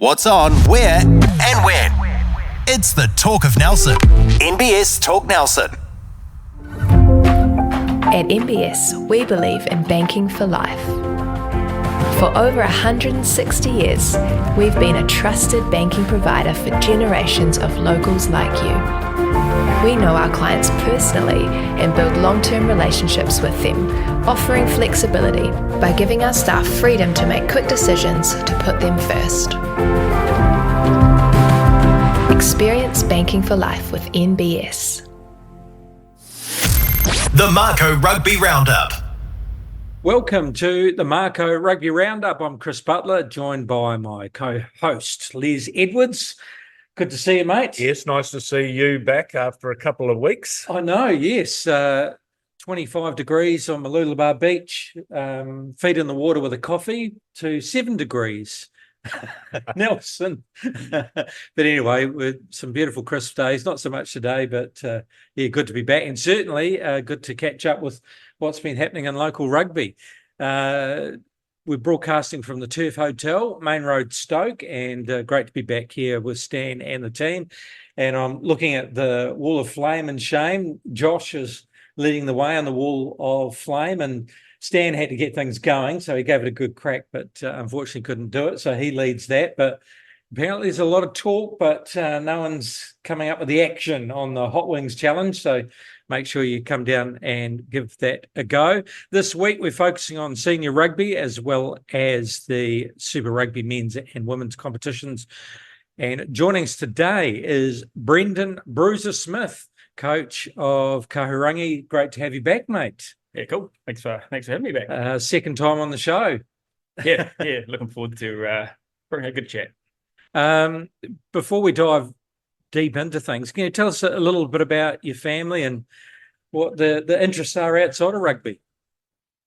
What's on, where, and when. It's the Talk of Nelson. NBS Talk Nelson. At NBS, we believe in banking for life. For over 160 years, we've been a trusted banking provider for generations of locals like you. We know our clients personally and build long-term relationships with them, offering flexibility by giving our staff freedom to make quick decisions to put them first. Experience banking for life with NBS. The Mako Rugby Roundup. Welcome to the Mako Rugby Roundup. I'm Chris Butler, joined by my co-host, Les Edwards. Good to see you, mate. Yes, nice to see you back after a couple of weeks. I know, yes. 25 degrees on Mooloolaba Beach, feet in the water with a coffee, to 7 degrees. Nelson. But anyway, with some beautiful crisp days, not so much today, but good to be back. And certainly good to catch up with what's been happening in local rugby. We're broadcasting from the Turf Hotel, Main Road, Stoke, and great to be back here with Stan and the team. And I'm looking at the wall of flame and shame. Josh is leading the way on the wall of flame, and Stan had to get things going, so he gave it a good crack, but unfortunately couldn't do it, so he leads that. But apparently there's a lot of talk, but no one's coming up with the action on the Hot Wings Challenge, so make sure you come down and give that a go. This week we're focusing on senior rugby as well as the Super Rugby men's and women's competitions. And joining us today is Brendon Bruiser Smith, coach of Kahurangi. Great to have you back, mate. Yeah, cool. Thanks for having me back. Second time on the show. Yeah. Looking forward to bringing a good chat. Before we dive deep into things, can you tell us a little bit about your family and what the interests are outside of rugby?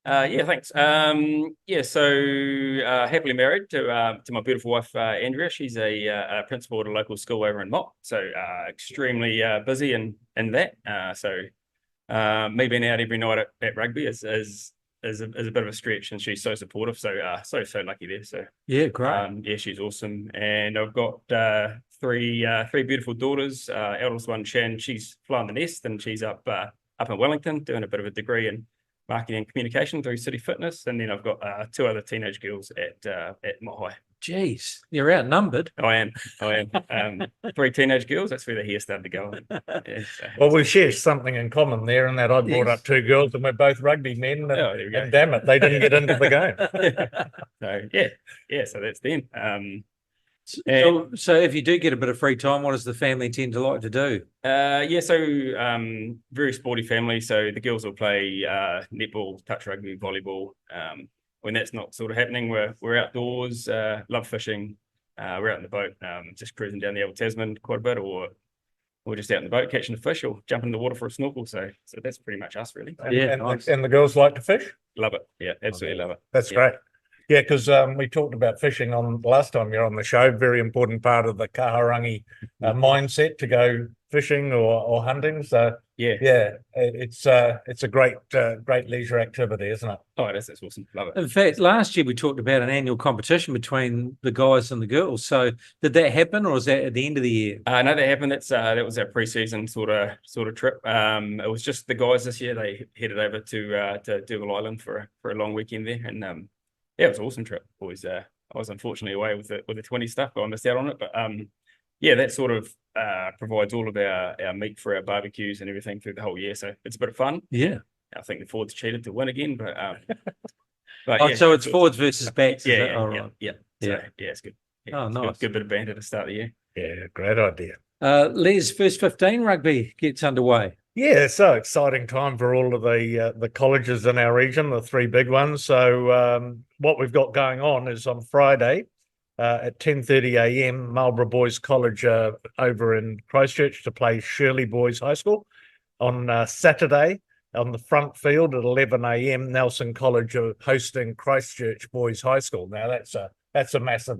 Thanks. So happily married to my beautiful wife, Andrea. She's a principal at a local school over in Mako, so extremely busy in that. Me being out every night at rugby is a bit of a stretch, and she's so supportive. So lucky there. So yeah, great. She's awesome, and I've got three beautiful daughters. Eldest one, Shan, she's flying the nest, and she's up in Wellington doing a bit of a degree in marketing and communication through City Fitness, and then I've got two other teenage girls at Mahai. Jeez, you're outnumbered. I am. Three teenage girls. That's where the hair started to go. Well, we share something in common there, in that I brought up two girls, and we're both rugby men. And damn it, they didn't get into the game. So that's them. So if you do get a bit of free time, what does the family tend to like to do? Very sporty family. So the girls will play netball, touch rugby, volleyball. When that's not sort of happening, we're outdoors, love fishing. We're out in the boat, just cruising down the old Tasman quite a bit, or we're just out in the boat catching a fish or jumping in the water for a snorkel. So that's pretty much us, really. Nice. And the girls like to fish? Love it. Yeah, absolutely love it. That's great. Yeah, because we talked about fishing on last time you're on the show. Very important part of the Kahurangi mindset to go fishing or hunting. So it's a great leisure activity, isn't it? Oh, it is. It's awesome. Love it. In fact, last year we talked about an annual competition between the guys and the girls. So did that happen, or was that at the end of the year? No, that happened. That was our pre-season sort of trip. It was just the guys this year. They headed over to Dougal Island for a long weekend there, and it was an awesome trip. I was unfortunately away with the 20 stuff, but I missed out on it. But that sort of provides all of our meat for our barbecues and everything through the whole year. So it's a bit of fun. Yeah. I think the Fords cheated to win again, but so it's forwards versus backs. Yeah. So, it's good. Yeah, oh, nice. Good bit of banter to start the year. Yeah, great idea. Les, first 15 rugby gets underway. Yeah, so exciting time for all of the colleges in our region, the three big ones. So what we've got going on is on Friday at 10:30 a.m, Marlborough Boys College over in Christchurch to play Shirley Boys High School. On Saturday, on the front field at 11 a.m, Nelson College are hosting Christchurch Boys High School. Now that's a massive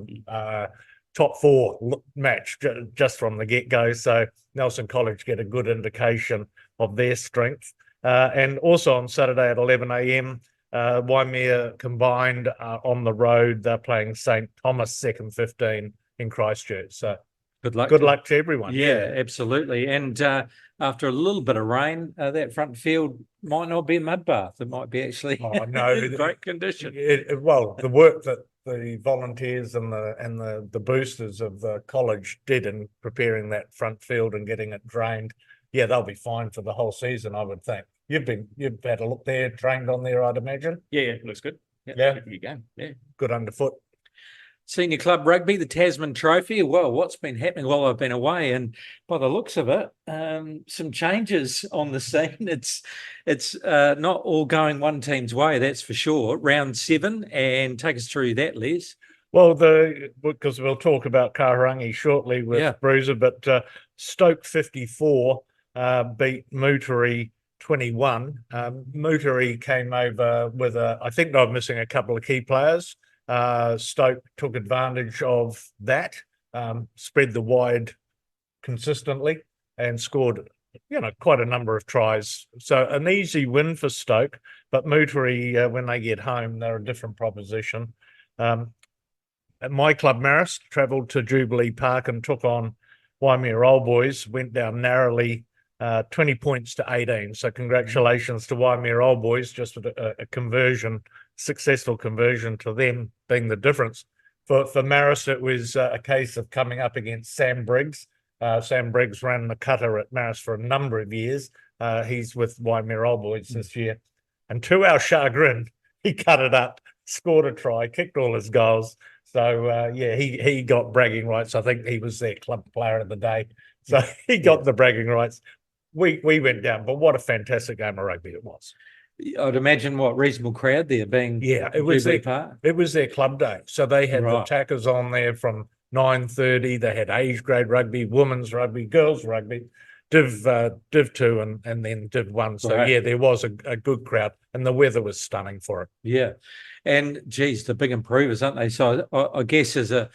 top four match just from the get-go. So Nelson College get a good indication of their strength. And also on Saturday at 11 a.m, Waimea combined on the road. They're playing St. Thomas second 15 in Christchurch. So Good luck. good luck to everyone. Yeah, absolutely. And after a little bit of rain, that front field might not be a mud bath. It might be actually Oh, no, in great condition. Well, the work that the volunteers and the boosters of the college did in preparing that front field and getting it drained, yeah, they'll be fine for the whole season, I would think. You've had a look there, trained on there, I'd imagine. Yeah, looks good. Yeah. Good game. Yeah. Good underfoot. Senior Club Rugby, the Tasman Trophy. Well, what's been happening while I've been away? And by the looks of it, some changes on the scene. It's not all going one team's way, that's for sure. Round 7, and take us through that, Les. Well, because we'll talk about Kahurangi shortly with Bruiser, but Stoke 54 beat Muteri 21. Muteri came over with I think they were missing a couple of key players. Stoke took advantage of that, spread the wide consistently and scored, quite a number of tries. So an easy win for Stoke, but Muteri, when they get home, they're a different proposition. My club, Marist, travelled to Jubilee Park and took on Waimea Old Boys, went down narrowly, 20 points to 18. So congratulations to Waimea Old Boys, just a successful conversion to them being the difference. For Marist, it was a case of coming up against Sam Briggs. Sam Briggs ran the cutter at Marist for a number of years. He's with Waimea Old Boys this year. And to our chagrin, he cut it up, scored a try, kicked all his goals. So, he got bragging rights. I think he was their club player of the day. So he got the bragging rights. We went down, but what a fantastic game of rugby it was. I'd imagine reasonable crowd there being it was their club day. So they had the tackers on there from 9:30. They had age grade rugby, women's rugby, girls rugby, Div 2 and then Div 1. So there was a good crowd and the weather was stunning for it. Yeah. And geez, the big improvers, aren't they? So I guess as a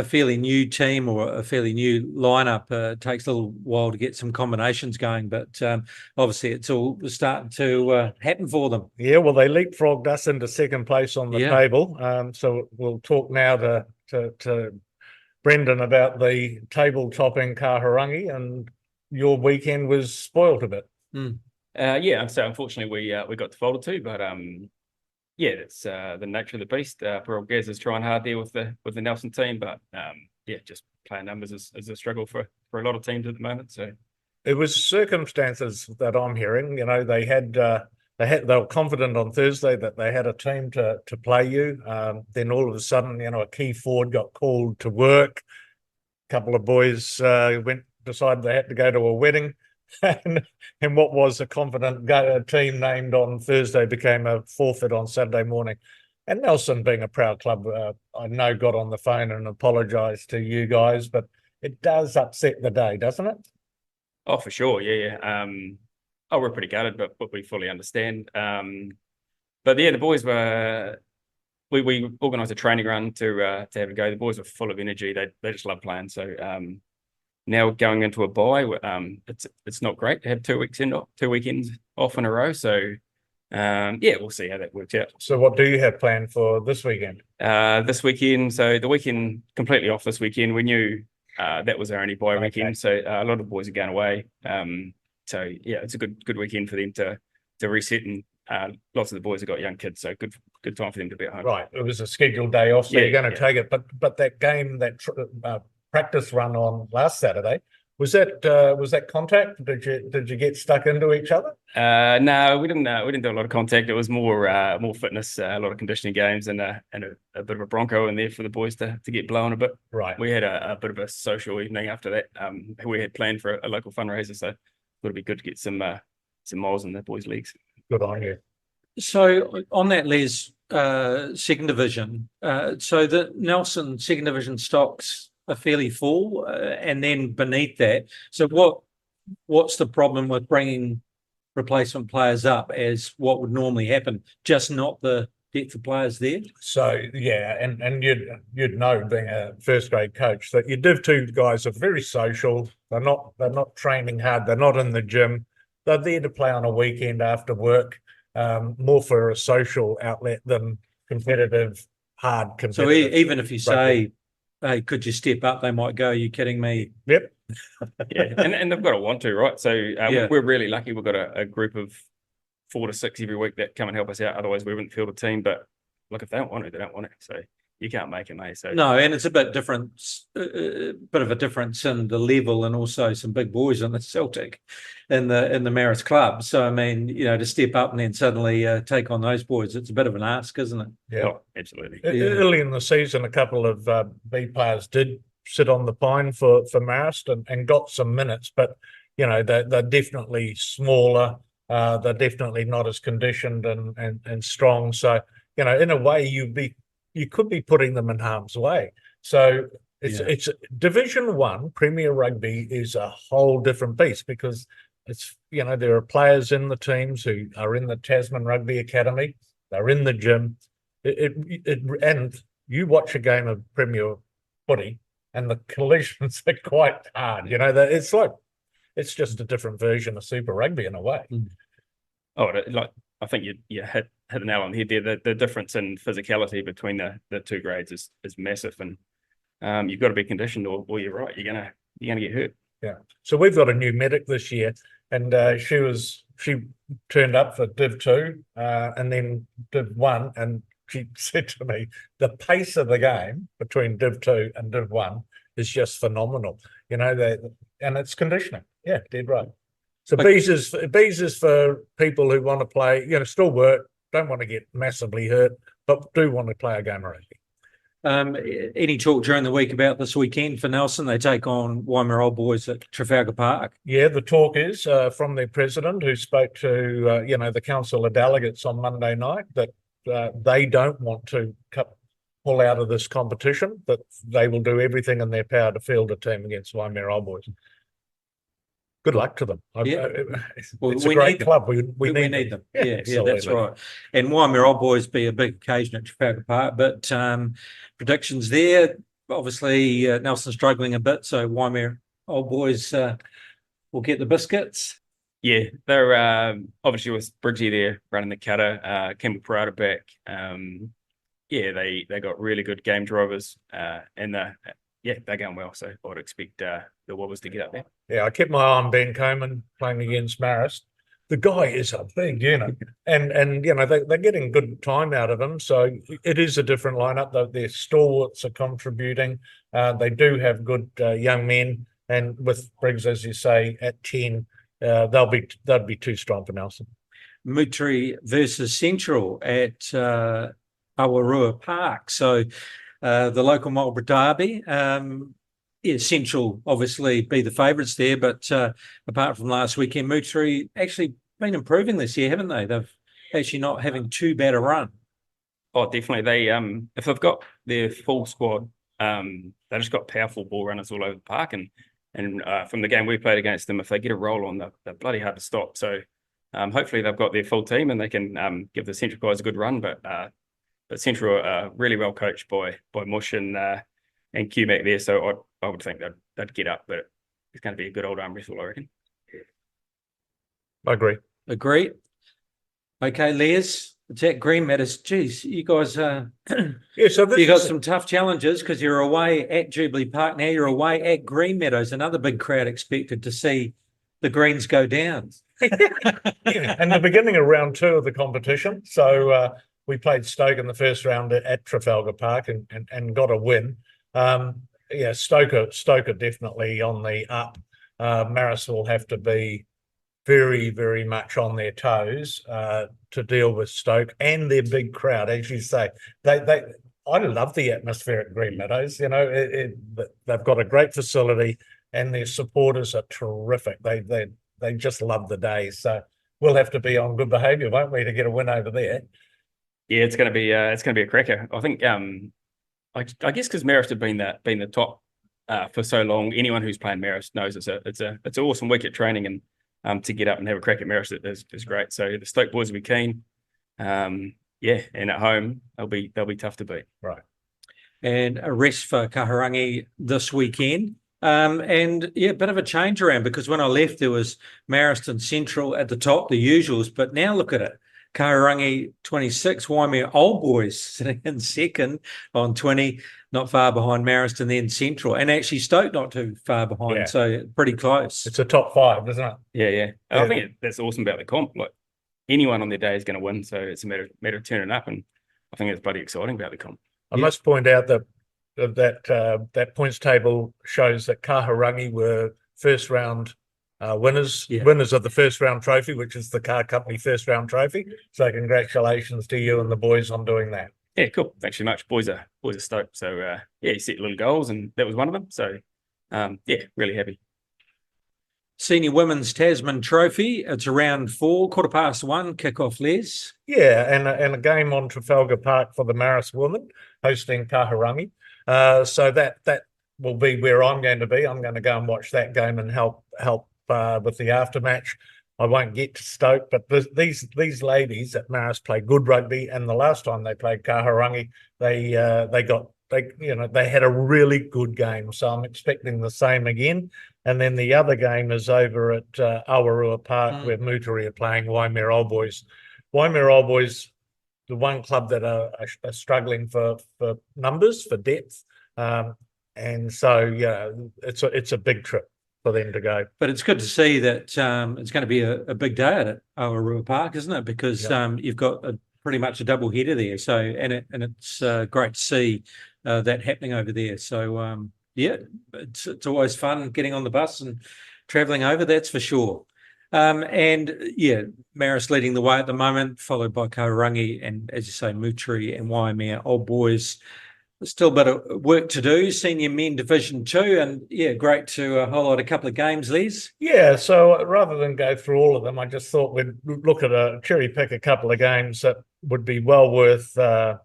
fairly new team or a fairly new lineup, it takes a little while to get some combinations going, but obviously it's all starting to happen for them. Yeah, well, they leapfrogged us into second place on the table. So we'll talk now to Brendon about the table topping Kahurangi, and your weekend was spoilt a bit. So unfortunately we got defaulted to, but it's the nature of the beast. Poor old Gaz is trying hard there with the Nelson team, but just playing numbers is a struggle for a lot of teams at the moment. So it was circumstances that I'm hearing. They were confident on Thursday that they had a team to play you. Then all of a sudden, a key forward got called to work. A couple of boys decided they had to go to a wedding. And what was a confident team named on Thursday became a forfeit on Saturday morning. And Nelson, being a proud club, I know got on the phone and apologised to you guys, but it does upset the day, doesn't it? Oh, for sure, yeah. We're pretty gutted, but we fully understand. But the boys were. We organised a training run to have a go. The boys were full of energy. They just love playing. So. Now going into a bye, it's not great to have 2 weekends off in a row. So, we'll see how that works out. So what do you have planned for this weekend? This weekend, so the weekend completely off this weekend. We knew that was our only bye weekend. So a lot of the boys are going away. It's a good weekend for them to reset, and lots of the boys have got young kids. So good time for them to be at home. Right. It was a scheduled day off, so you're going to take it. But that game, practice run on last Saturday, was that contact? Did you get stuck into each other? No, we didn't do a lot of contact. It was more fitness, a lot of conditioning games, and a bit of a bronco in there for the boys to get blown a bit. Right. We had a bit of a social evening after that. We had planned for a local fundraiser, so thought it'd be good to get some miles in the boys' leagues. Good on you. So on that, Les, second division. So the Nelson second division stocks are fairly full, and then beneath that. So what's the problem with bringing replacement players up as what would normally happen? Just not the depth of players there. So and you'd know, being a first grade coach, that your Div 2 guys are very social. They're not training hard. They're not in the gym. They're there to play on a weekend after work, more for a social outlet than competitive. So even if you say hey, could you step up? They might go, are you kidding me? Yep. Yeah, and they've got to want to, right? So Yeah. we're really lucky. We've got a group of 4 to 6 every week that come and help us out. Otherwise, we wouldn't field a team. But look, if they don't want to, they don't want to. So you can't make them, So No, and it's a bit different, bit of a difference in the level, and also some big boys in the Celtic, in the Marist club. So I mean, to step up and then suddenly take on those boys, it's a bit of an ask, isn't it? Yeah, oh, absolutely. Early in the season, a couple of B players did sit on the pine for Marist and got some minutes, but they're definitely smaller. They're definitely not as conditioned and strong. So in a way, you could be putting them in harm's way. So it's Division 1 Premier Rugby is a whole different beast, because it's there are players in the teams who are in the Tasman Rugby Academy. They're in the gym. And you watch a game of Premier footy, and the collisions are quite hard. It's just a different version of Super Rugby in a way. Oh, I think you hit the nail on the head there. The difference in physicality between the two grades is massive, and you've got to be conditioned, or you're right, you're gonna get hurt. Yeah. So we've got a new medic this year, and she turned up for Div 2 and then Div 1, and she said to me, the pace of the game between Div 2 and Div 1 is just phenomenal. And it's conditioning. Yeah, dead right. So Bees is for people who want to play, still work, don't want to get massively hurt, but do want to play a game of rugby. Any talk during the week about this weekend for Nelson? They take on Waimea Old Boys at Trafalgar Park. Yeah, the talk is from their president, who spoke to the council of delegates on Monday night, that they don't want to pull out of this competition, that they will do everything in their power to field a team against Waimea Old Boys. Good luck to them. It's a great club. We need them. Yeah, that's right. And Waimea Old Boys be a big occasion at Trafalgar Park, but predictions there. Obviously, Nelson's struggling a bit, so Waimea Old Boys will get the biscuits. Yeah, they're obviously with Bridgie there running the cutter, Campbell Parada back. They got really good game drivers, and they're going well. So I would expect the Wobbers to get up there. Yeah, I kept my eye on Ben Coman playing against Marist. The guy is a big unit, and they're getting good time out of him. So it is a different lineup. Their stalwarts are contributing. They do have good young men, and with Briggs, as you say, at 10, they'll be too strong for Nelson. Mutri versus Central at Awarua Park. So the local Marlborough derby. Central obviously be the favourites there, but apart from last weekend, Mutri actually been improving this year, haven't they? They've actually not having too bad a run. Oh, definitely. They if they've got their full squad, they just got powerful ball runners all over the park, and from the game we played against them, if they get a roll on, they're bloody hard to stop. So hopefully they've got their full team and they can give the Central guys a good run. But Central are really well coached by Mush and QMac there, so I would think they'd get up, but it's going to be a good old arm wrestle, I reckon. I Agree. Okay, Les, attack Green Matters. Geez, you guys so you got some tough challenges, because you're away at Jubilee Park now. You're away at Green Meadows. Another big crowd expected to see the Greens go down. And the beginning of round 2 of the competition. So we played Stoke in the first round at Trafalgar Park and got a win. Stoke are definitely on the up. Marist will have to be very, very much on their toes to deal with Stoke and their big crowd, as you say. I love the atmosphere at Green Meadows. They've got a great facility, and their supporters are terrific. They just love the day. So we'll have to be on good behaviour, won't we, to get a win over there? Yeah, it's going to be a cracker. I think I guess because Marist have been the top for so long. Anyone who's playing Marist knows it's an awesome week at training, and to get up and have a crack at Marist is great. So the Stoke boys will be keen. And at home they'll be tough to beat. Right. And a rest for Kahurangi this weekend. A bit of a change around, because when I left there was Marist and Central at the top, the usuals, but now look at it. Kahurangi 26, Waimea Old Boys sitting in second on 20, not far behind Marist and then Central, and actually Stoke not too far behind, Yeah. so pretty close. It's a top 5, isn't it? Yeah, yeah. Yeah. I think that's awesome about the comp. Like anyone on their day is going to win, so it's a matter of turning up, and I think it's bloody exciting about the comp. I must point out that that points table shows that Kahurangi were first round winners of the first round trophy, which is the car company first round trophy. So congratulations to you and the boys on doing that. Yeah, cool. Thanks very much. Boys are stoked. So yeah, you set little goals, and that was one of them. So yeah, really happy. Senior Women's Tasman Trophy. It's around 4, 1:15 kick-off, Les. Yeah, and a game on Trafalgar Park for the Marist women hosting Kahurangi. So that will be where I'm going to be. I'm going to go and watch that game and help with the aftermatch. I won't get to Stoke, but these ladies at Marist play good rugby, and the last time they played Kahurangi, they had a really good game. So I'm expecting the same again. And then the other game is over at Awarua Park, where Muteri are playing Waimea Old Boys. Waimea Old Boys, the one club that are struggling for numbers, for depth. And so, yeah, it's a big trip for them to go. But it's good to see that it's going to be a big day at Awarua Park, isn't it? Because you've got pretty much a double header there. So and it's great to see that happening over there. So yeah, it's always fun getting on the bus and travelling over. That's for sure. And yeah, Marist leading the way at the moment, followed by Kahurangi and, as you say, Muteri and Waimea Old Boys. Still a bit of work to do, senior men Division 2, and yeah, great to highlight a couple of games, Les. Yeah, so rather than go through all of them, I just thought we'd look at cherry pick a couple of games that would be well worth going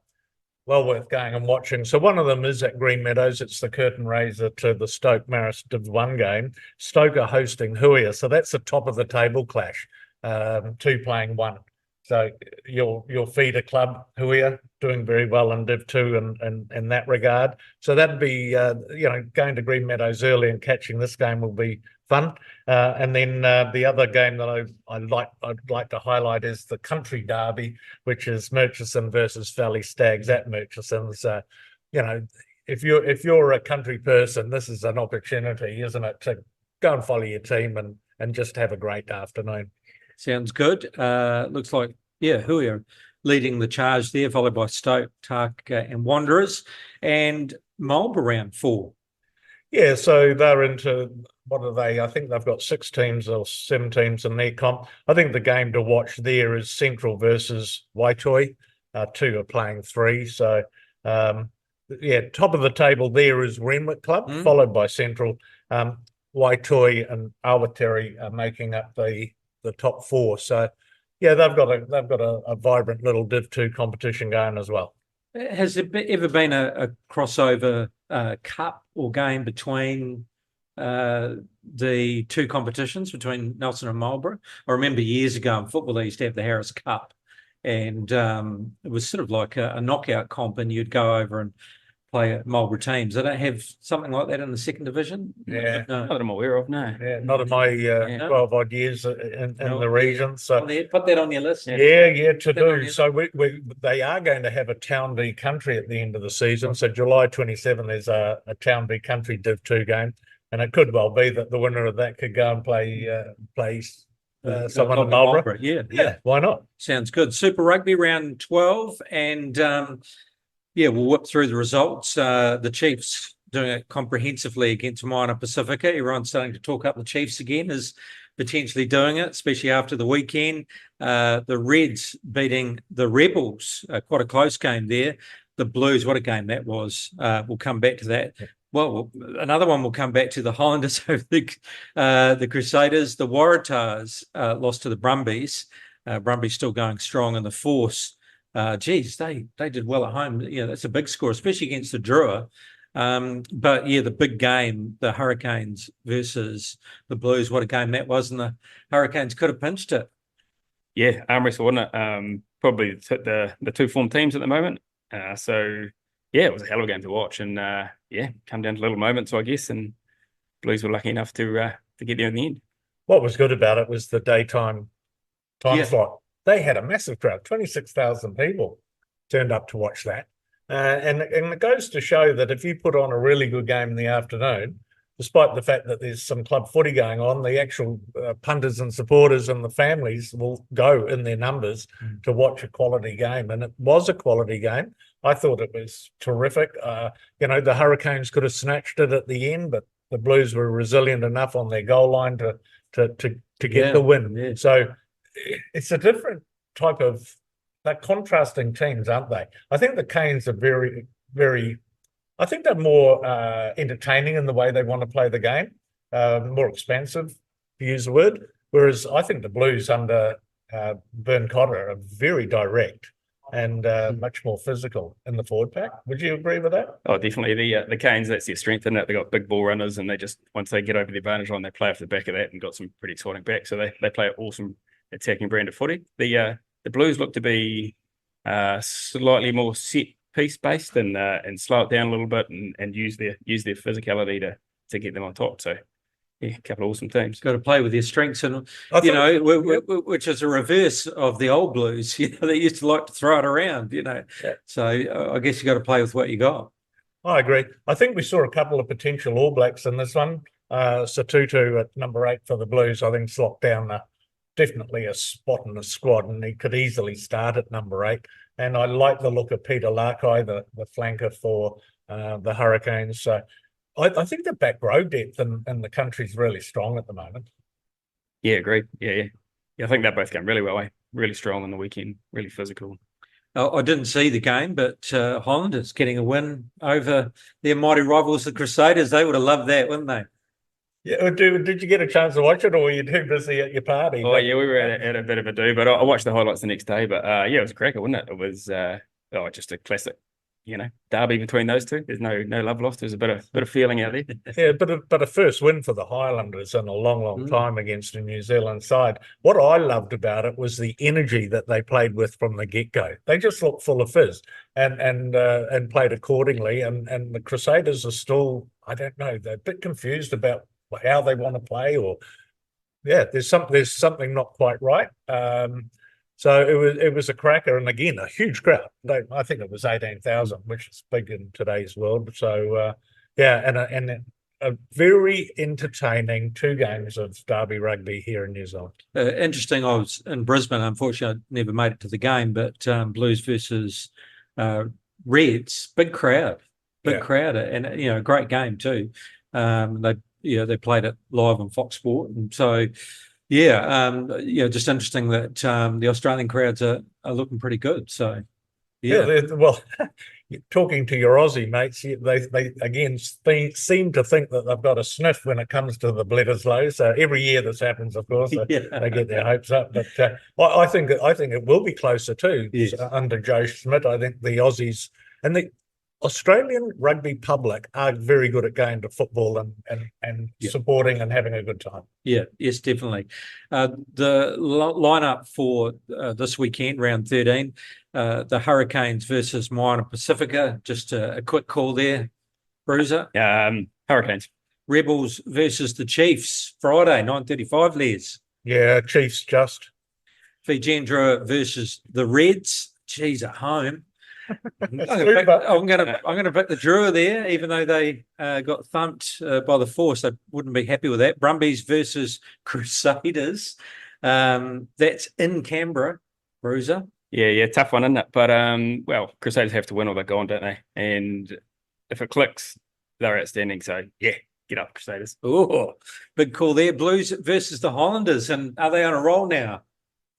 and watching. So one of them is at Green Meadows. It's the curtain raiser to the Stoke Marist Div 1 game. Stoke are hosting Huia, so that's the top of the table clash, 2 playing 1. So your feeder club, Huia, doing very well in Div 2 in that regard. So that'd be, going to Green Meadows early and catching this game will be fun. And then the other game that I'd like to highlight is the Country Derby, which is Murchison versus Valley Stags at Murchison. So, if you're a country person, this is an opportunity, isn't it, to go and follow your team and just have a great afternoon. Sounds good. Looks like, Huia leading the charge there, followed by Stoke, Tark and Wanderers, and Marlborough round 4. Yeah, so they're into, what are they? I think they've got 6 teams or 7 teams in their comp. I think the game to watch there is Central versus Waitoi. 2 are playing 3. So, top of the table there is Renwick Club, followed by Central. Waitoi and Awatere are making up the top 4. So, yeah, they've got a vibrant little Div 2 competition going as well. Has there ever been a crossover cup or game between the 2 competitions, between Nelson and Marlborough? I remember years ago in football they used to have the Harris Cup, and it was sort of like a knockout comp, and you'd go over and play at Marlborough teams. They don't have something like that in the 2nd division? Yeah. No. Not that I'm aware of, no. Yeah, not in my 12 odd years in the region. So put that on your list. Yeah, to do. So they are going to have a Town v Country at the end of the season. So July 27 there's a Town v Country Div 2 game, and it could well be that the winner of that could go and play someone in Marlborough. Yeah, why not? Sounds good. Super Rugby round 12, and we'll whip through the results. The Chiefs doing it comprehensively against Moana Pacifica. Everyone's starting to talk up the Chiefs again as potentially doing it, especially after the weekend. The Reds beating the Rebels, quite a close game there. The Blues, what a game that was. We'll come back to that. Well, another one will come back to the Highlanders over the Crusaders. The Waratahs lost to the Brumbies. Brumbies still going strong in the Force. They did well at home. That's a big score, especially against the Drua. But the big game, the Hurricanes versus the Blues, what a game that was, and the Hurricanes could have pinched it. Yeah, arm wrestle, wasn't it? Probably the 2 form teams at the moment. It was a hell of a game to watch, and come down to little moments, I guess, and Blues were lucky enough to get there in the end. What was good about it was the daytime time slot. They had a massive crowd, 26,000 people turned up to watch that. And it goes to show that if you put on a really good game in the afternoon, despite the fact that there's some club footy going on, the actual punters and supporters and the families will go in their numbers to watch a quality game. And it was a quality game. I thought it was terrific. The Hurricanes could have snatched it at the end, but the Blues were resilient enough on their goal line to get the win. Yeah. So it's a different type of, they're contrasting teams, aren't they? I think the Canes are very, very, I think they're more entertaining in the way they want to play the game, more expansive, to use the word. Whereas I think the Blues under Bern Cotter are very direct and much more physical in the forward pack. Would you agree with that? Oh, definitely. The Canes, that's their strength in it. They got big ball runners, and they just, once they get over the advantage line, they play off the back of that and got some pretty exciting backs. So they play awesome attacking brand of footy. The Blues look to be slightly more set piece based and slow it down a little bit and use their physicality to get them on top. So yeah, a couple of awesome teams. Got to play with their strengths, and which is a reverse of the old Blues. They used to like to throw it around. Yeah. So I guess you got to play with what you got. I agree. I think we saw a couple of potential All Blacks in this one. Satutu at number 8 for the Blues, I think, locked down definitely a spot in the squad, and he could easily start at number 8. And I like the look of Peter Larkai, the flanker for the Hurricanes. So I think the back row depth in the country's really strong at the moment. Yeah, agreed. Yeah. I think they're both going really well. Really strong on the weekend, really physical. I didn't see the game, but Hollanders getting a win over their mighty rivals, the Crusaders. They would have loved that, wouldn't they? Yeah, did you get a chance to watch it, or were you too busy at your party? Oh, yeah, we were at a bit of a do, but I watched the highlights the next day. But yeah, it was a cracker, wasn't it? It was just a classic, derby between those two. There's no love lost. There's a bit of feeling out there. Yeah, but a first win for the Highlanders in a long time against a New Zealand side. What I loved about it was the energy that they played with from the get-go. They just looked full of fizz and played accordingly. And the Crusaders are still, I don't know, they're a bit confused about how they want to play, or there's something not quite right. So it was a cracker, and again a huge crowd. I think it was 18,000, which is big in today's world. So and a very entertaining 2 games of derby rugby here in New Zealand. Interesting. I was in Brisbane. Unfortunately, I never made it to the game, but Blues versus Reds, big crowd, and great game too. They played it live on Fox Sport, and so just interesting that the Australian crowds are looking pretty good. So well, talking to your Aussie mates, they again seem to think that they've got a sniff when it comes to the Bledisloe. So every year this happens, of course, they get their hopes up. But I think it will be closer too. Yes. Under Joe Schmidt. I think the Aussies and the Australian rugby public are very good at going to football and supporting and having a good time. Yeah, yes, definitely. The lineup for this weekend, round 13, the Hurricanes versus Moana Pacifica. Just a quick call there, Bruiser. Hurricanes. Rebels versus the Chiefs, Friday, 9:35, Les. Yeah, Chiefs just. Fijian Drua versus the Reds. Geez, at home. I'm going to pick the Drua there, even though they got thumped by the Force. I wouldn't be happy with that. Brumbies versus Crusaders. That's in Canberra, Bruiser. Yeah, tough one, isn't it? But Crusaders have to win or they're gone, don't they? And if it clicks, they're outstanding. So yeah, get up, Crusaders. Oh, big call there. Blues versus the Highlanders, and are they on a roll now?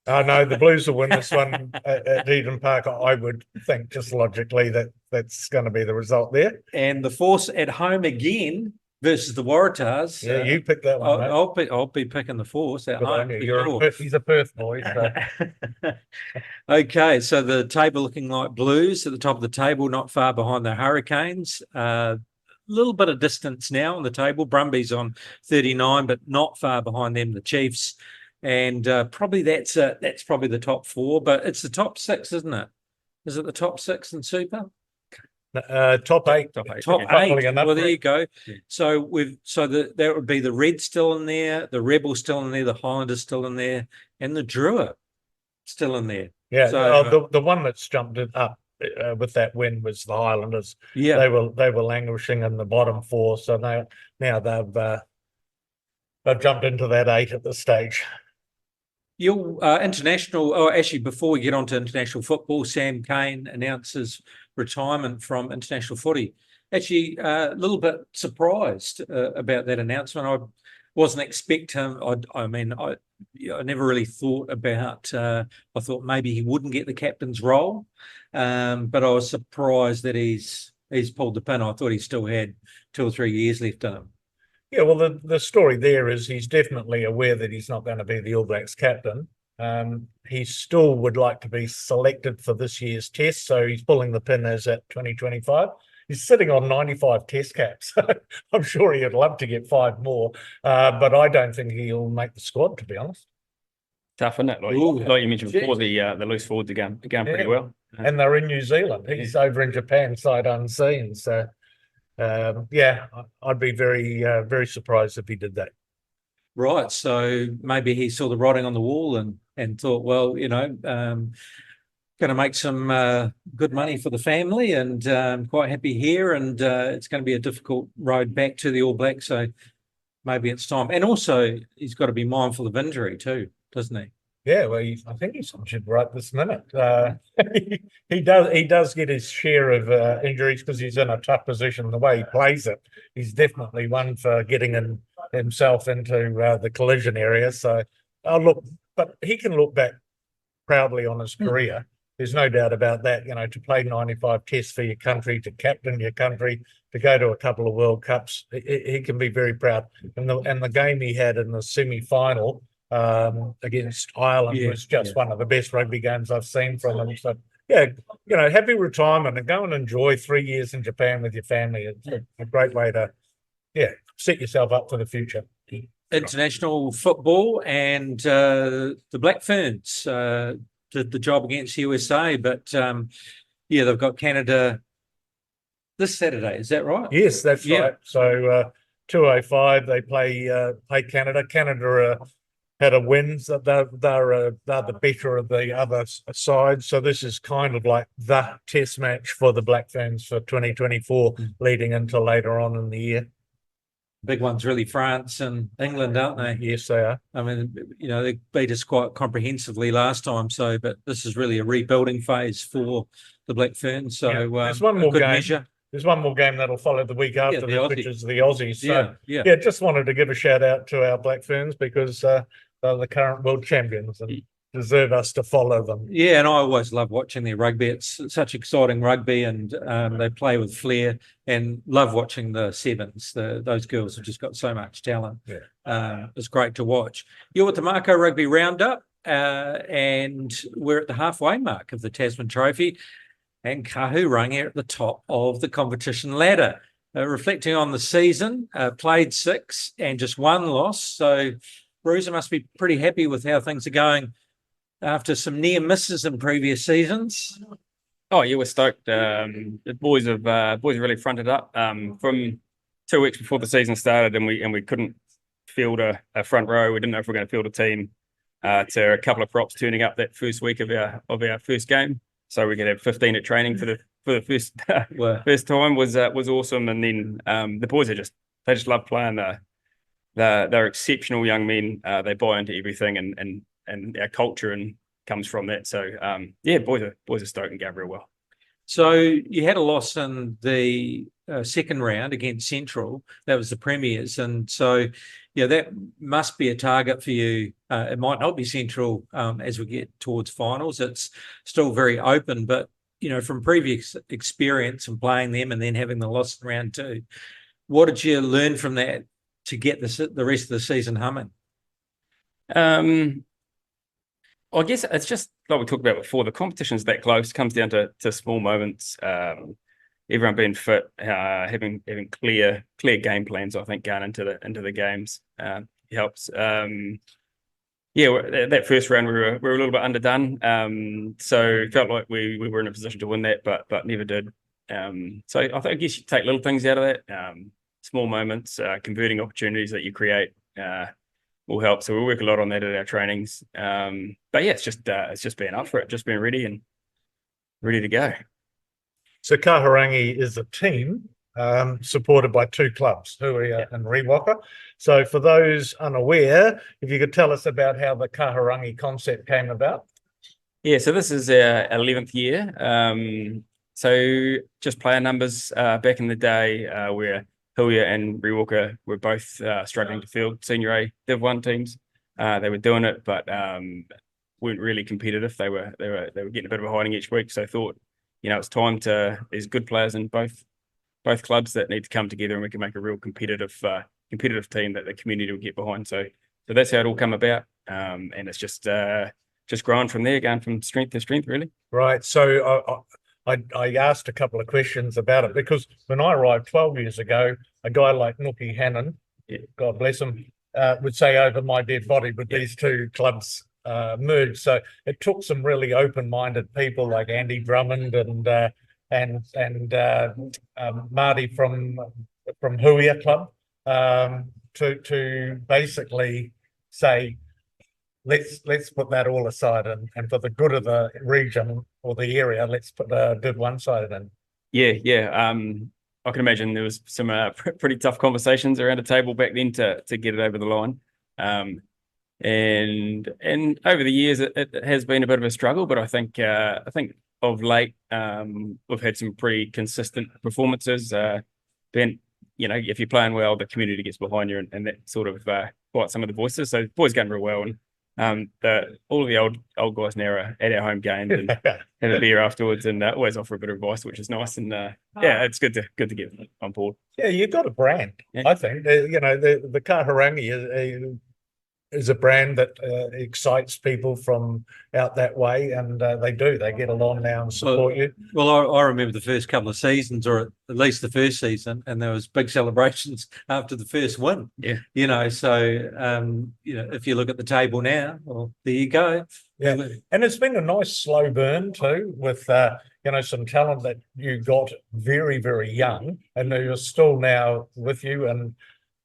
No, the Blues will win this one at Eden Park. I would think, just logically, that's going to be the result there. And the Force at home again versus the Waratahs. Yeah, you pick that one. I'll be picking the Force at home. He's a Perth boy. So. Okay, so the table looking like Blues at the top of the table, not far behind the Hurricanes. Little bit of distance now on the table. Brumbies on 39, but not far behind them, the Chiefs. And probably that's probably the top 4, but it's the top 6, isn't it? Is it the top 6 in Super? Top 8. Top 8. Well, there you go. Yeah. So that would be the Reds still in there, the Rebels still in there, the Highlanders still in there, and the Drua still in there. Yeah. So the one that's jumped it up with that win was the Highlanders. Yeah. They were languishing in the bottom four, so now they've jumped into that 8 at this stage. Your international, oh, actually, before we get on to international football, Sam Cane announces retirement from international footy. Actually, a little bit surprised about that announcement. I wasn't expecting. I never really thought about. I thought maybe he wouldn't get the captain's role, but I was surprised that he's pulled the pin. I thought he still had 2 or 3 years left in him. Yeah, well, the story there is he's definitely aware that he's not going to be the All Blacks captain. He still would like to be selected for this year's test, so he's pulling the pin as at 2025. He's sitting on 95 test caps. I'm sure he'd love to get 5 more, but I don't think he'll make the squad, to be honest. Tough, isn't it? Like you mentioned before, the loose forwards are going pretty well. And they're in New Zealand. He's over in Japan, sight unseen. So, I'd be very surprised if he did that. Right. So maybe he saw the writing on the wall and thought, well, going to make some good money for the family and quite happy here. And it's going to be a difficult road back to the All Blacks. So maybe it's time. And also, he's got to be mindful of injury too, doesn't he? Yeah, well, I think he's injured right this minute. He does get his share of injuries because he's in a tough position. The way he plays it, he's definitely one for getting himself into the collision area. So, but he can look back proudly on his career. There's no doubt about that. To play 95 tests for your country, to captain your country, to go to a couple of World Cups, he can be very proud. And the game he had in the semi-final against Ireland was just one of the best rugby games I've seen from him. So, happy retirement and go and enjoy 3 years in Japan with your family. It's a great way to, set yourself up for the future. International football and the Black Ferns did the job against USA, but they've got Canada this Saturday. Is that right? Yes, that's right. So 2:05 they play Canada. Canada had a win. So they're the better of the other side. So this is kind of like the test match for the Black Ferns for 2024, leading into later on in the year. Big ones really France and England, aren't they? Yes, they are. I mean, they beat us quite comprehensively last time. So, but this is really a rebuilding phase for the Black Ferns. So there's one more game. Measure. There's one more game that'll follow the week after this, which is the Aussies. So, just wanted to give a shout out to our Black Ferns because they're the current world champions and deserve us to follow them. Yeah, and I always love watching their rugby. It's such exciting rugby, and they play with flair. And love watching the sevens. Those girls have just got so much talent. Yeah, it's great to watch. You're with the Mako Rugby Roundup, and we're at the halfway mark of the Tasman Trophy. And Kahurangi are at the top of the competition ladder. Reflecting on the season, played 6 and just 1 loss. So Bruiser must be pretty happy with how things are going after some near misses in previous seasons. Oh, yeah, we're stoked. The boys really fronted up from 2 weeks before the season started, and we couldn't field a front row. We didn't know if we were going to field a team. To a couple of props turning up that first week of our first game, so we could have 15 at training for the first time was awesome. And then the boys they just love playing. They're exceptional young men. They buy into everything, and our culture and comes from that. So boys are stoked and go real well. So you had a loss in the second round against Central. That was the premiers, and so that must be a target for you. It might not be Central as we get towards finals. It's still very open, but from previous experience and playing them and then having the loss in round 2, what did you learn from that to get the rest of the season humming? I guess it's just like we talked about before. The competition's that close. It comes down to small moments. Everyone being fit, having clear game plans. I think going into the games helps. That first round we were a little bit underdone. So it felt like we were in a position to win that, but never did. So I guess you take little things out of that. Small moments, converting opportunities that you create. Will help. So we work a lot on that at our trainings. But it's just being up for it, just being ready to go. So Kahurangi is a team supported by two clubs, Huia and Rewaka. So for those unaware, if you could tell us about how the Kahurangi concept came about. Yeah, so this is our 11th year. So just player numbers back in the day where Huia and Rewaka were both struggling to field Senior A Div 1 teams. They were doing it, but weren't really competitive. They were getting a bit of a hiding each week. So I thought, it's time there's good players in both clubs that need to come together, and we can make a real competitive team that the community will get behind. So that's how it all come about. And it's just growing from there, going from strength to strength, really. Right. So I asked a couple of questions about it because when I arrived 12 years ago, a guy like Nuki Hannon, God bless him, would say over my dead body with these two clubs merged. So it took some really open-minded people like Andy Drummond and Marty from Huia Club to basically say, let's put that all aside and for the good of the region or the area, let's put Div 1 side in. Yeah. I can imagine there was some pretty tough conversations around a table back then to get it over the line. And over the years, it has been a bit of a struggle, but I think of late we've had some pretty consistent performances. Then if you're playing well, the community gets behind you, and that sort of quiet some of the voices. So the boys going real well, and all of the old guys now are at our home games and have a beer afterwards, and always offer a bit of advice, which is nice. And it's good to get on board. Yeah, you've got a brand. Yeah. I think the Kahurangi is a brand that excites people from out that way, and they get along now and support you. Well, I remember the first couple of seasons, or at least the first season, and there was big celebrations after the first win. Yeah. So if you look at the table now, well, there you go. Yeah, and it's been a nice slow burn too, with some talent that you got very, very young, and you're still now with you, and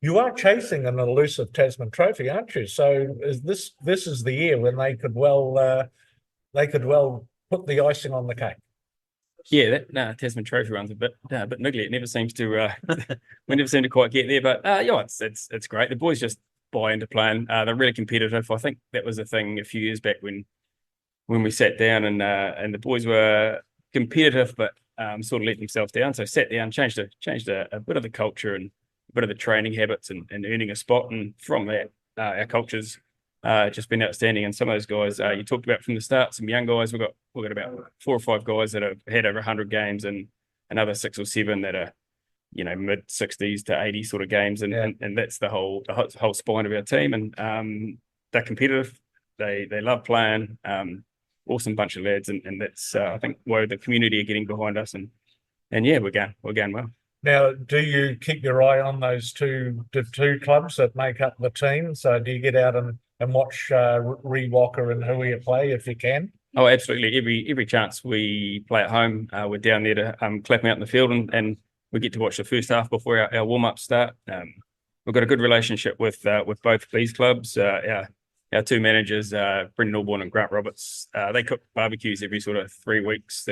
you are chasing an elusive Tasman Trophy, aren't you? So this is the year when they could well put the icing on the cake. Yeah, Tasman Trophy runs a bit niggly. It never seems to we never seem to quite get there. But it's great. The boys just buy into playing. They're really competitive. I think that was a thing a few years back when we sat down and the boys were competitive, but sort of let themselves down. So sat down, changed a bit of the culture and a bit of the training habits and earning a spot. And from that, our culture's just been outstanding. And some of those guys you talked about from the start, some young guys. We've got about 4 or 5 guys that have had over 100 games, and another 6 or 7 that are mid 60s to 80 sort of games, and that's the whole spine of our team. And they're competitive. They love playing. Awesome bunch of lads, and that's I think why the community are getting behind us. And yeah, we're going well. Now, do you keep your eye on those two clubs that make up the team? So do you get out and watch Rewaka and Huia play if you can? Oh, absolutely. Every chance we play at home, we're down there to clap them out in the field, and we get to watch the first half before our warm-ups start. We've got a good relationship with both these clubs. Our 2 managers, Brendon and Grant Roberts, they cook barbecues every sort of 3 weeks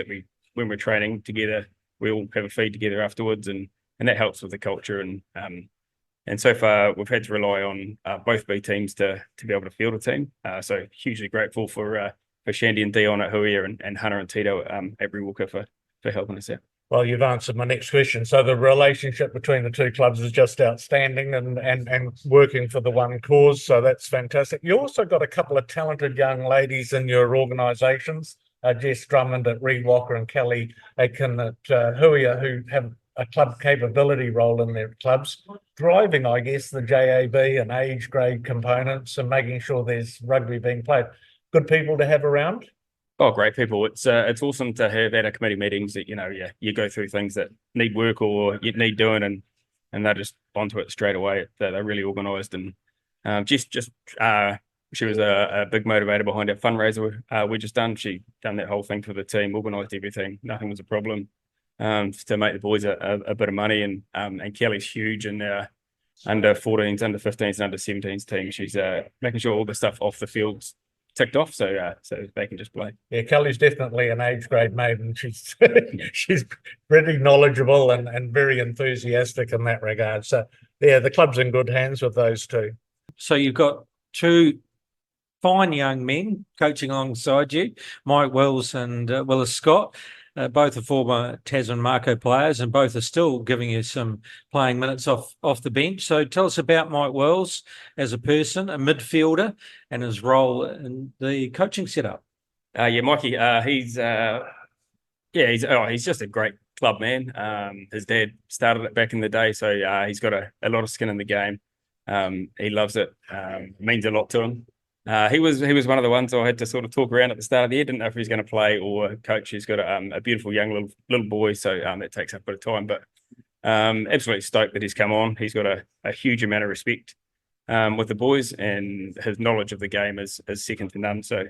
when we're training together. We all have a feed together afterwards, and that helps with the culture. And so far, we've had to rely on both B teams to be able to field a team. So hugely grateful for Shandy and Dion at Huia and Hunter and Tito at Rewaka for helping us out. Well, you've answered my next question. So the relationship between the two clubs is just outstanding and working for the one cause. So that's fantastic. You also got a couple of talented young ladies in your organisations. Jess Drummond at Rewaka and Kelly Aiken at Huia, who have a club capability role in their clubs, driving, I guess, the JAB and age grade components and making sure there's rugby being played. Good people to have around. Oh, great people. It's awesome to have at our committee meetings that, you go through things that need work or you need doing, and they're just onto it straight away. They're really organised, and she was a big motivator behind our fundraiser we just done. She done that whole thing for the team, organised everything. Nothing was a problem to make the boys a bit of money. And Kelly's huge in our under 14s, under 15s, and under 17s team. She's making sure all the stuff off the field ticked off, so they can just play. Yeah, Kelly's definitely an age grade mate, and she's she's pretty knowledgeable and very enthusiastic in that regard. So yeah, the club's in good hands with those two. So you've got two fine young men coaching alongside you, Mike Wills and Willis Scott. Both are former Tasman Mako players, and both are still giving you some playing minutes off the bench. So tell us about Mike Wills as a person, a midfielder, and his role in the coaching setup. Yeah, Mikey, he's just a great club man. His dad started it back in the day, so he's got a lot of skin in the game. He loves it. It means a lot to him. He was one of the ones I had to sort of talk around at the start of the year. Didn't know if he's going to play or coach. He's got a beautiful young little boy, so that takes up a bit of time. But absolutely stoked that he's come on. He's got a huge amount of respect with the boys, and his knowledge of the game is second to none. So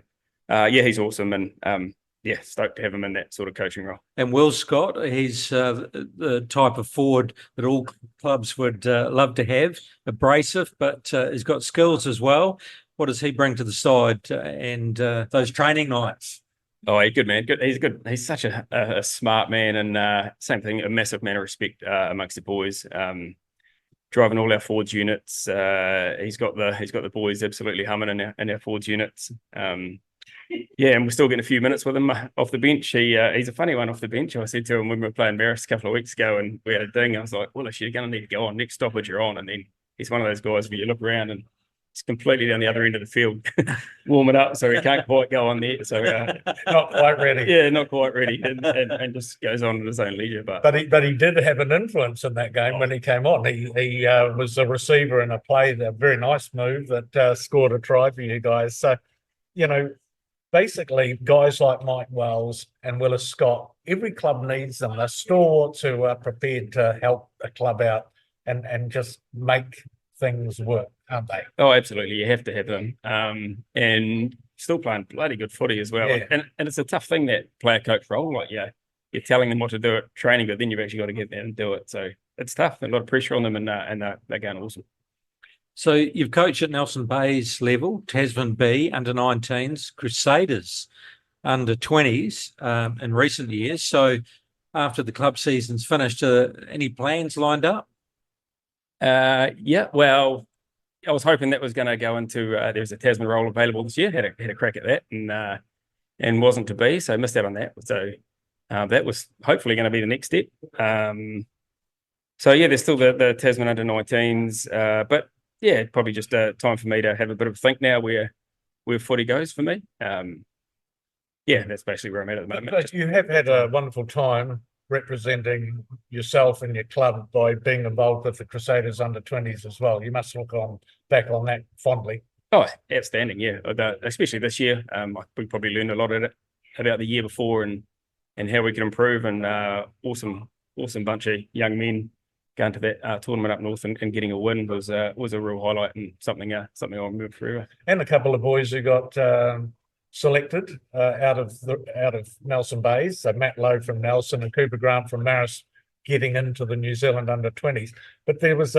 he's awesome, and stoked to have him in that sort of coaching role. And Will Scott, he's the type of forward that all clubs would love to have, abrasive, but he's got skills as well. What does he bring to the side and those training nights? Oh, he's good, man. Good. He's good. He's such a smart man, and same thing, a massive amount of respect amongst the boys. Driving all our forwards units. He's got the boys absolutely humming in our forwards units. And we're still getting a few minutes with him off the bench. He's a funny one off the bench. I said to him when we were playing Marist a couple of weeks ago, and we had a ding. I was like, "Well, you're going to need to go on. Next stoppage, you're on." And then he's one of those guys where you look around and it's completely down the other end of the field, warming up, so he can't quite go on there. So Not quite ready. Yeah, not quite ready, and just goes on at his own leisure. But he did have an influence in that game when he came on. He was a receiver in a play, a very nice move that scored a try for you guys. So, basically, guys like Mike Wells and Willis Scott, every club needs them. They're stalwarts who are prepared to help a club out and just make things work, aren't they? Oh, absolutely. You have to have them. And still playing bloody good footy as well. Yeah. And it's a tough thing, that player coach role. Like, you're telling them what to do at training, but then you've actually got to get there and do it. So it's tough. A lot of pressure on them, and they're going awesome. So you've coached at Nelson Bay's level, Tasman B, under 19s, Crusaders, under 20s in recent years. So after the club season's finished, any plans lined up? Well, I was hoping that was going to go into there was a Tasman role available this year. Had a crack at that, and wasn't to be, so missed out on that. So that was hopefully going to be the next step. There's still the Tasman under 19s, but probably just time for me to have a bit of a think now where footy goes for me. That's basically where I'm at the moment. But you have had a wonderful time representing yourself and your club by being involved with the Crusaders under 20s as well. You must look back on that fondly. Oh, outstanding, yeah. Especially this year. We probably learned a lot about the year before and how we can improve, and awesome bunch of young men going to that tournament up north and getting a win was a real highlight, and something I'll remember forever. And a couple of boys who got selected out of Nelson Bays, so Matt Lowe from Nelson and Cooper Grant from Marist getting into the New Zealand under 20s. But there was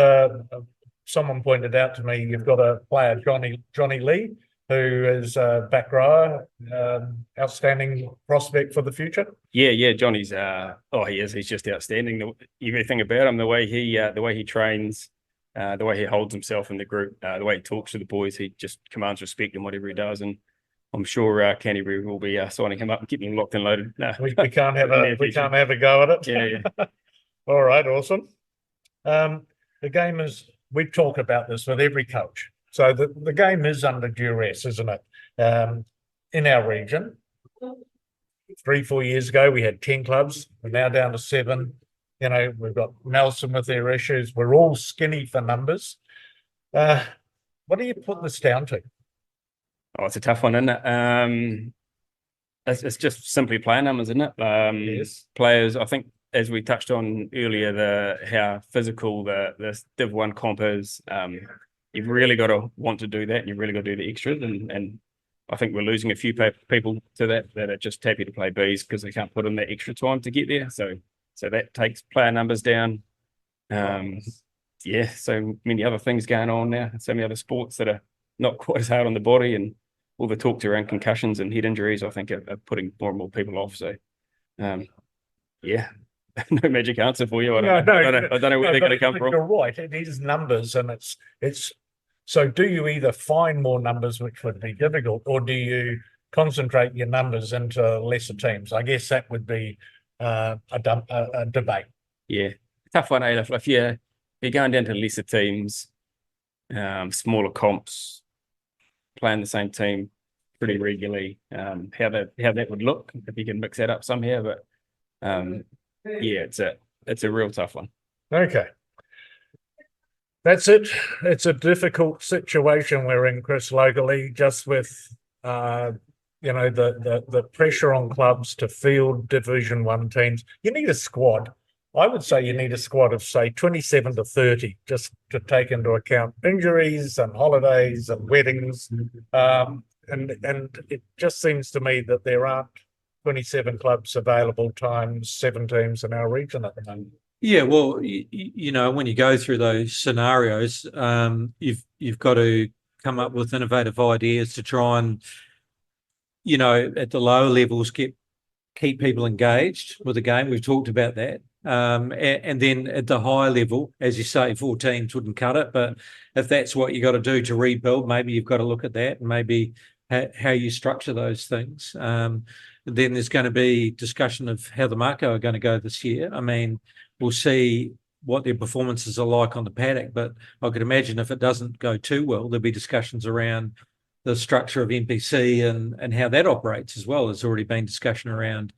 someone pointed out to me, you've got a player, Johnny Lee, who is a back rower, outstanding prospect for the future. Yeah, Johnny's he is. He's just outstanding. Everything about him, the way he trains, the way he holds himself in the group, the way he talks to the boys, he just commands respect in whatever he does. And I'm sure Canterbury will be signing him up and keeping him locked and loaded. No, we can't have a go at it. Yeah. All right, awesome. The game is, we talk about this with every coach. So the game is under duress, isn't it? In our region, 3-4 years ago, we had 10 clubs. We're now down to 7. We've got Nelson with their issues. We're all skinny for numbers. What do you put this down to? Oh, it's a tough one, isn't it? It's just simply player numbers, isn't it? Yes. Players, I think, as we touched on earlier, how physical the Div 1 comp is. You've really got to want to do that, and you've really got to do the extras. And I think we're losing a few people to that are just happy to play Bs because they can't put in that extra time to get there. So that takes player numbers down. So many other things going on now. So many other sports that are not quite as hard on the body, and all the talk around concussions and head injuries, I think, are putting more and more people off. So, yeah, no magic answer for you. I don't know where they're going to come from. You're right. It is numbers, and it's. So, do you either find more numbers, which would be difficult, or do you concentrate your numbers into lesser teams? I guess that would be a debate. Yeah, tough one. If you're going down to lesser teams, smaller comps, playing the same team pretty regularly, how that would look if you can mix that up somehow. But yeah, it's a real tough one. Okay. That's it. It's a difficult situation we're in, Chris, locally, just with the pressure on clubs to field Division 1 teams. You need a squad. I would say you need a squad of, say, 27 to 30, just to take into account injuries and holidays and weddings. And it just seems to me that there aren't 27 clubs available times 7 teams in our region at the moment. Yeah, well, when you go through those scenarios, you've got to come up with innovative ideas to try and, at the lower levels, keep people engaged with the game. We've talked about that. And then at the higher level, as you say, 4 teams wouldn't cut it. But if that's what you got to do to rebuild, maybe you've got to look at that and maybe how you structure those things. Then there's going to be discussion of how the Mako are going to go this year. I mean, we'll see what their performances are like on the paddock, but I could imagine if it doesn't go too well, there'll be discussions around the structure of NPC and how that operates as well. There's already been discussion around,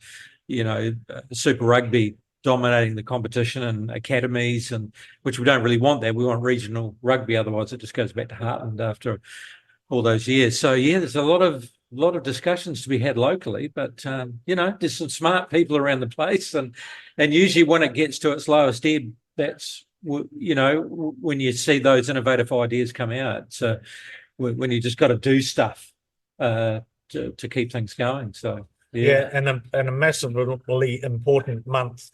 Super Rugby dominating the competition and academies, and which we don't really want that. We want regional rugby, otherwise it just goes back to Heartland after all those years. So yeah, there's a lot of discussions to be had locally, but there's some smart people around the place, and usually when it gets to its lowest ebb, that's when you see those innovative ideas come out. So when you just got to do stuff to keep things going. So yeah, and a massively important month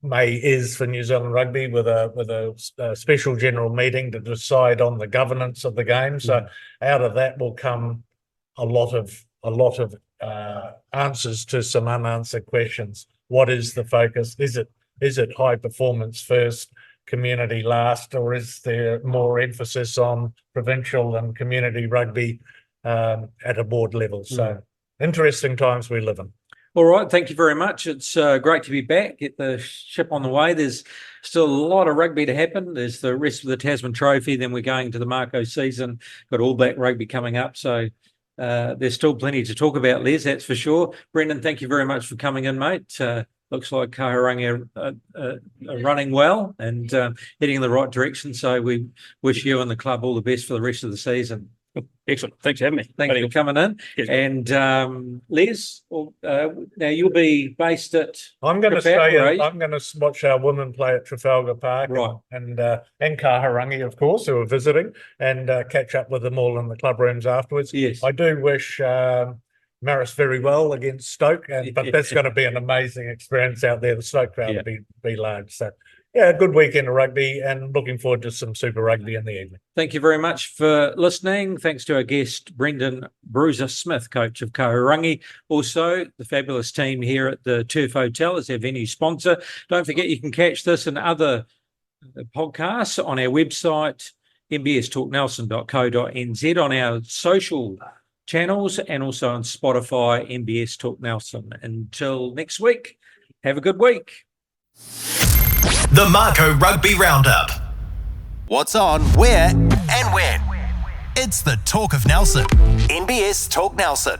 May is for New Zealand Rugby with a special general meeting to decide on the governance of the game. So out of that will come a lot of answers to some unanswered questions. What is the focus? Is it high performance first, community last, or is there more emphasis on provincial and community rugby at a board level? So interesting times we live in. All right, thank you very much. It's great to be back. Get the ship on the way. There's still a lot of rugby to happen. There's the rest of the Tasman Trophy. Then we're going to the Mako season. Got All Black rugby coming up. So there's still plenty to talk about, Les, that's for sure. Brendon, thank you very much for coming in, mate. Looks like Kahurangi are running well and heading in the right direction. So we wish you and the club all the best for the rest of the season. Excellent. Thanks for having me. Thanks for coming in. Yes. And Les, now you'll be based at. I'm going to stay. I'm going to watch our women play at Trafalgar Park, right? And Kahurangi, of course, who are visiting, and catch up with them all in the club rooms afterwards. Yes, I do wish Maris very well against Stoke, but that's going to be an amazing experience out there. The Stoke crowd will be large. So. Yeah, a good weekend of rugby and looking forward to some Super Rugby in the evening. Thank you very much for listening. Thanks to our guest, Brendon Bruiser Smith, coach of Kahurangi. Also, the fabulous team here at the Turf Hotel as our venue sponsor. Don't forget you can catch this and other podcasts on our website, mbstalknelson.co.nz, on our social channels and also on Spotify, MBS Talk Nelson. Until next week, have a good week. The Mako Rugby Roundup. What's on, where, and when. It's the Talk of Nelson. NBS Talk Nelson.